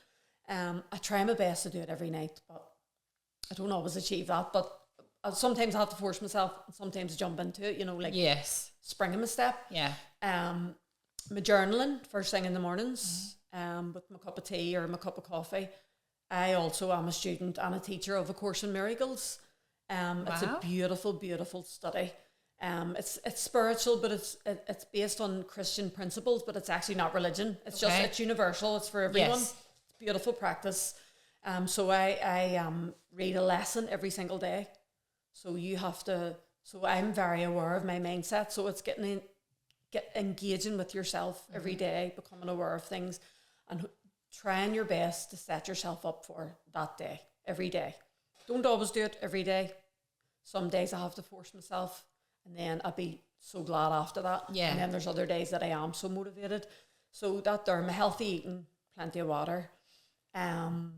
I try my best to do it every night, but I don't always achieve that. But sometimes I have to force myself, and sometimes jump into it, spring in my step. Yeah. My journaling first thing in the mornings, with my cup of tea or my cup of coffee. I also am a student and a teacher of A Course in Miracles. It's a beautiful, beautiful study. It's spiritual, but it's based on Christian principles, but it's actually not religion. It's just, it's universal. It's for everyone. Yes. It's beautiful practice. So I read a lesson every single day. So I'm very aware of my mindset. So it's engaging with yourself every day, becoming aware of things, and trying your best to set yourself up for that day, every day. Don't always do it every day. Some days I have to force myself, and then I'll be so glad after that. Yeah. And then there's other days that I am so motivated. So that there, my healthy eating, plenty of water. And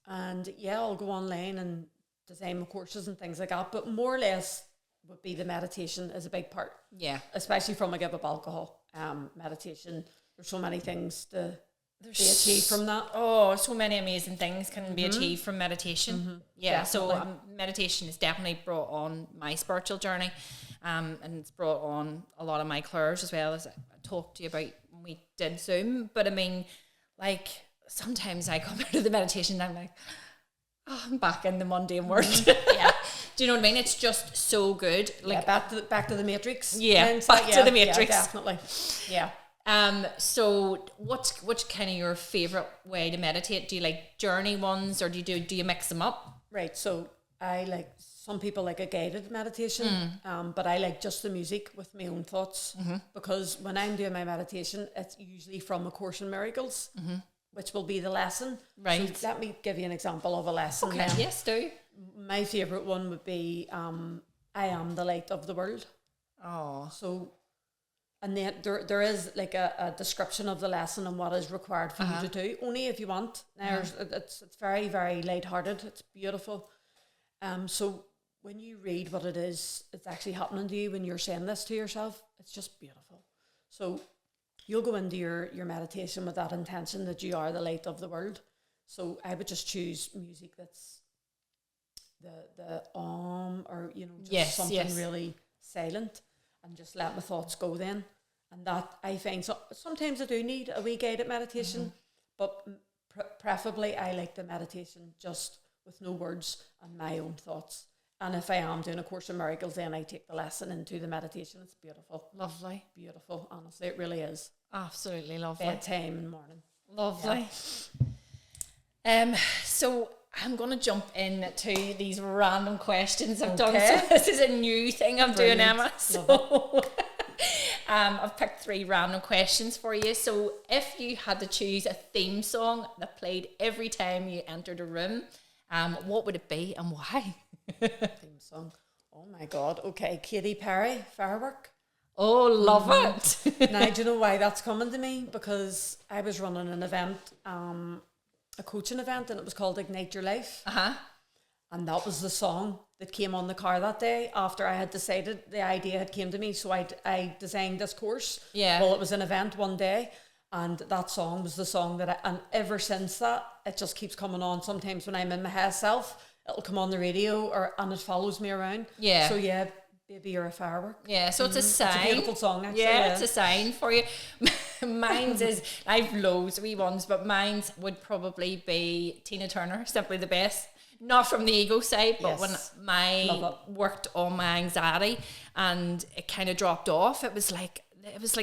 I'll go online and design my courses and things like that. But more or less would be the meditation is a big part. Yeah. Especially from a give up alcohol. Meditation, there's so many things to be achieved from that. Oh, so many amazing things can be achieved from meditation. Mm-hmm. Yeah, definitely. So meditation has definitely brought on my spiritual journey, and it's brought on a lot of my clairs as well, as I talked to you about when we did Zoom. But I mean, sometimes I come out of the meditation and I'm like, oh, I'm back in the mundane world. Yeah. Do you know what I mean? It's just so good. Like back to the Matrix. Yeah, back to the Matrix. Yeah, definitely. Yeah. So what's kind of your favorite way to meditate? Do you like journey ones, or do you mix them up? Right. So I like, some people like a guided meditation, but I like just the music with my own thoughts, because when I'm doing my meditation, it's usually from A Course in Miracles, which will be the lesson. Right. So let me give you an example of a lesson. Okay. Then. Yes, do. My favorite one would be I am the light of the world. Oh. So, and then there is like a description of the lesson and what is required for you to do, only if you want. Now it's very, very lighthearted. It's beautiful. So when you read what it is, it's actually happening to you when you're saying this to yourself. It's just beautiful. So you'll go into your meditation with that intention that you are the light of the world. So I would just choose music that's the or just something really silent, and just let my thoughts go then. And that, I find, so sometimes I do need a wee guided meditation, but preferably I like the meditation just with no words and my own thoughts. And if I am doing A Course in Miracles, then I take the lesson into the meditation. It's beautiful. Lovely. Beautiful, honestly, it really is. Absolutely lovely. Bedtime and morning. Lovely. Yeah. So I'm going to jump into these random questions I've done. So this is a new thing I'm doing, Emma. So I've picked 3 random questions for you. So if you had to choose a theme song that played every time you entered a room, what would it be and why? Theme song. Oh my God. Okay, Katy Perry, Firework. Oh, love it. Now, do you know why that's coming to me? Because I was running an event, a coaching event, and it was called Ignite Your Life. And that was the song that came on the car that day after I had decided, the idea had came to me. So I designed this course. Yeah. Well, it was an event one day, and that song was the song that and ever since that, it just keeps coming on. Sometimes when I'm in my high self, it'll come on the radio and it follows me around. Yeah. So yeah, Baby You're a Firework. Yeah, so it's a sign. It's a beautiful song, actually. Yeah, it's a sign for you. Mine's is, I've loads of wee ones, but mine's would probably be Tina Turner, Simply the Best. Not from the ego side, but when I worked on my anxiety and it kind of dropped off, it was like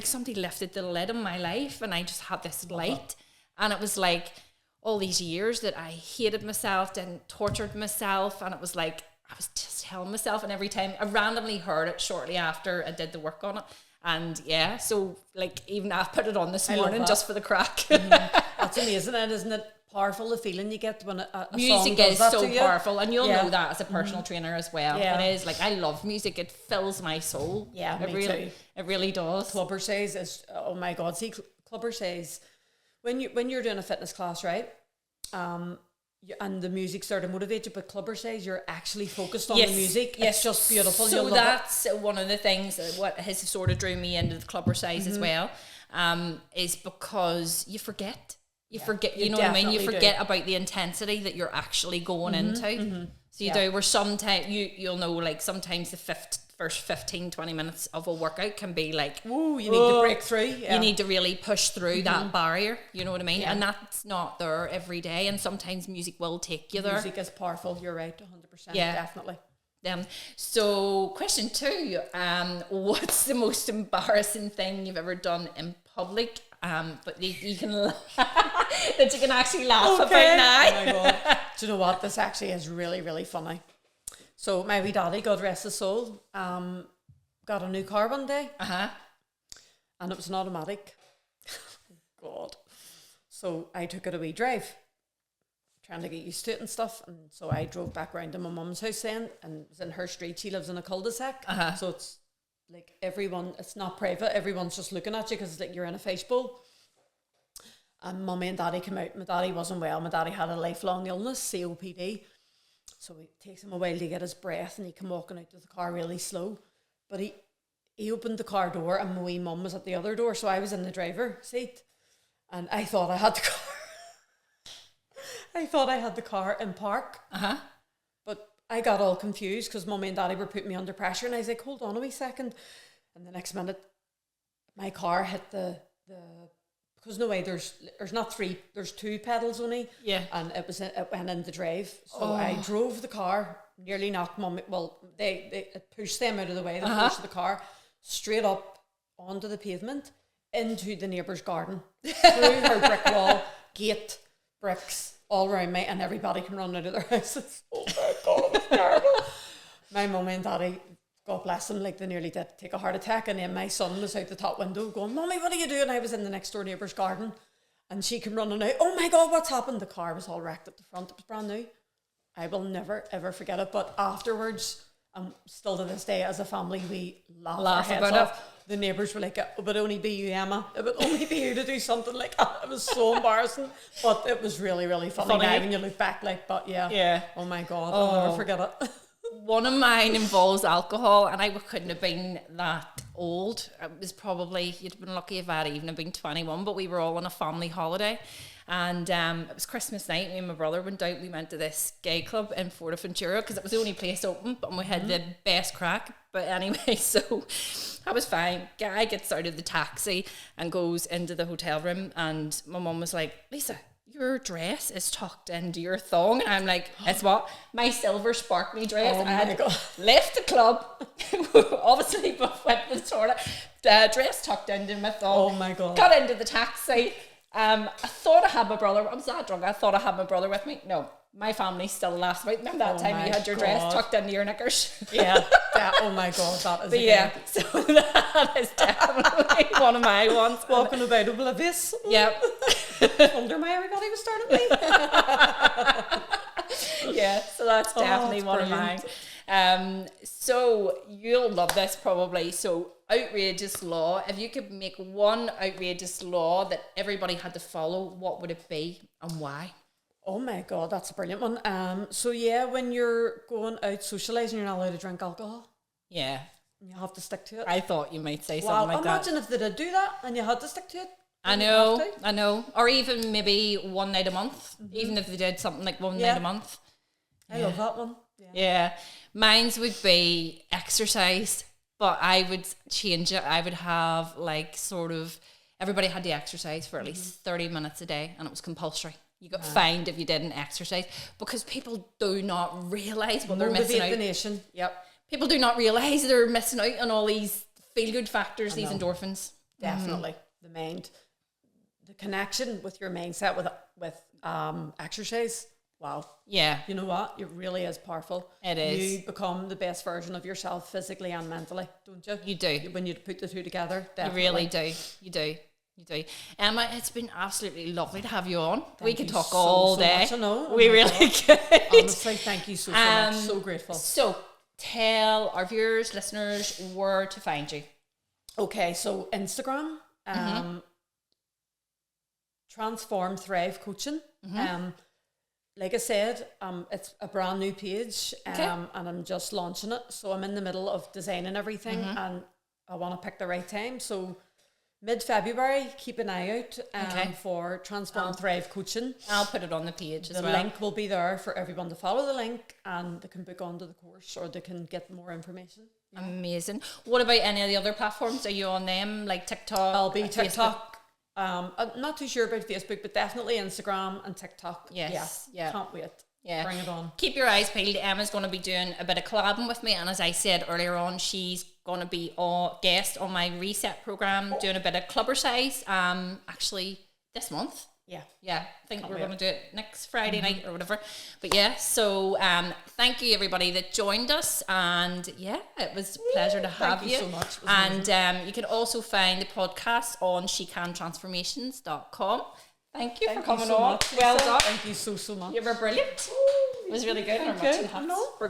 somebody lifted the lid on my life, and I just had this light. And it was like all these years that I hated myself and tortured myself, and it was like I was just telling myself, and every time I randomly heard it shortly after I did the work on it. And yeah, so like even I put it on this morning just for the crack. That's amazing, isn't it? Powerful, the feeling you get when a music song is so powerful, and you'll know that as a personal Mm-hmm. trainer as well. It is like, I love music; it fills my soul. Yeah, it really does. Clubber says is, oh my God! See, Clubber says when you're doing a fitness class, right? And the music sort of motivates you, but Clubber says you're actually focused on the music. Yes, it's just beautiful. So that's one of the things that what has sort of drew me into the Clubber size as well, is because you forget. You forget, you know what I mean? You forget about the intensity that you're actually going into. So you do, where sometimes you'll know, like sometimes the first 15, 20 minutes of a workout can be like, ooh, you need to break through. Yeah. You need to really push through that barrier, you know what I mean? Yeah. And that's not there every day. And sometimes music will take you there. Music is powerful, you're right, 100%, definitely. So question 2, what's the most embarrassing thing you've ever done in public? But you can that you can actually laugh about now. Oh my God. Do you know what? This actually is really, really funny. So my wee daddy, God rest his soul, got a new car one day. And it was an automatic. God. So I took it a wee drive, trying to get used to it and stuff. And so I drove back around to my mum's house then, and it was in her street. She lives in a cul-de-sac. So it's like everyone, it's not private, everyone's just looking at you because it's like you're in a fishbowl. And mummy and daddy came out. My daddy wasn't well. My daddy had a lifelong illness, COPD. So it takes him a while to get his breath, and he came walking out to the car really slow. But he opened the car door, and my wee mum was at the other door, so I was in the driver seat. And I thought I had the car. I thought I had the car in park. But I got all confused because mummy and daddy were putting me under pressure, and I was like, hold on a wee second. And the next minute, my car hit the because no way, there's not three, there's two pedals only. Yeah. And it went in the drive. So I drove the car, nearly knocked Mummy, well, they pushed them out of the way, the force of the car, straight up onto the pavement, into the neighbour's garden, through her brick wall, gate, bricks, all around me, and everybody can run out of their houses. Oh my God, it was terrible. My mummy and daddy, God bless them, like they nearly did take a heart attack, and then my son was out the top window going, "Mummy, what are you doing?" I was in the next door neighbour's garden, and she came running out. "Oh my God, what's happened?" The car was all wrecked at the front. It was brand new. I will never ever forget it. But afterwards, still to this day, as a family, we laugh our heads off. The neighbours were like, "It would only be you, Emma. It would only be you to do something like that." It was so embarrassing, but it was really, really funny now when you look back. Like, but yeah. Oh my God, I'll never forget it. One of mine involves alcohol, and I couldn't have been that old. It was probably, you'd have been lucky if I'd even have been 21, but we were all on a family holiday. And it was Christmas night. Me and my brother went out. We went to this gay club in Fuerteventura because it was the only place open, and we had the best crack. But anyway, so I was fine. Guy gets out of the taxi and goes into the hotel room, and my mum was like, "Lisa, your dress is tucked into your thong." And I'm like, "It's what?" My silver sparkly dress. Oh my God. Left the club, obviously, but with the sort of dress tucked into my thong. Oh my God. Got into the taxi. I thought I had my brother. I was that drunk. I thought I had my brother with me. No, my family still laughs about. Remember that time you had your dress tucked into your knickers? Yeah. Oh my God, that is. But yeah, so that is definitely one of my ones. Walking about oblivious. Yep. Wonder why everybody was staring at me. Yeah, so that's definitely one brilliant. Of mine. So you'll love this probably. So outrageous law. If you could make one outrageous law that everybody had to follow, what would it be and why? Oh my God, that's a brilliant one. So yeah, when you're going out socialising, you're not allowed to drink alcohol. Yeah. You have to stick to it. I thought you might say something like that. Imagine if they did do that and you had to stick to it. I know. Or even maybe one night a month, even if they did something like one night a month. I love that one. Yeah. Mine's would be exercise, but I would change it. I would have like sort of, everybody had to exercise for at least 30 minutes a day, and it was compulsory. You got fined if you didn't exercise, because people do not realise what they're missing out. Motivate the nation. Yep. People do not realise they're missing out on all these feel-good factors, these endorphins. Definitely. The mind, the connection with your mindset with exercise. Wow. Yeah. You know what? It really is powerful. It is. You become the best version of yourself physically and mentally, don't you? You do. When you put the two together, definitely. You really do. You do. You do. Emma, it's been absolutely lovely to have you on. We could talk all day. So much, I know. We really could. Honestly, thank you so much. So grateful. So tell our viewers, listeners, where to find you. Okay, so Instagram, Transform Thrive Coaching. Like I said, it's a brand new page, and I'm just launching it. So I'm in the middle of designing everything, and I want to pick the right time. So mid-February, keep an eye out for Transform Thrive Coaching. I'll put it on the page as well. The link will be there for everyone to follow the link, and they can book onto the course, or they can get more information. Yeah. Amazing. What about any of the other platforms? Are you on them, like TikTok? I'll be TikTok. I'm not too sure about Facebook, but definitely Instagram and TikTok. Yes. Yeah. Can't wait. Yeah. Bring it on. Keep your eyes peeled. Emma's going to be doing a bit of collabing with me, and as I said earlier on, she's going to be a guest on my Reset program, doing a bit of clubber size. Actually, this month. Yeah. I think we're going to do it next Friday night or whatever. But yeah, so thank you everybody that joined us, and yeah, it was a pleasure to have you. Thank you so much. And you can also find the podcast on shecantransformations.com. Thank you for coming on. Well done. Thank you so much. You were brilliant. It was really good. We're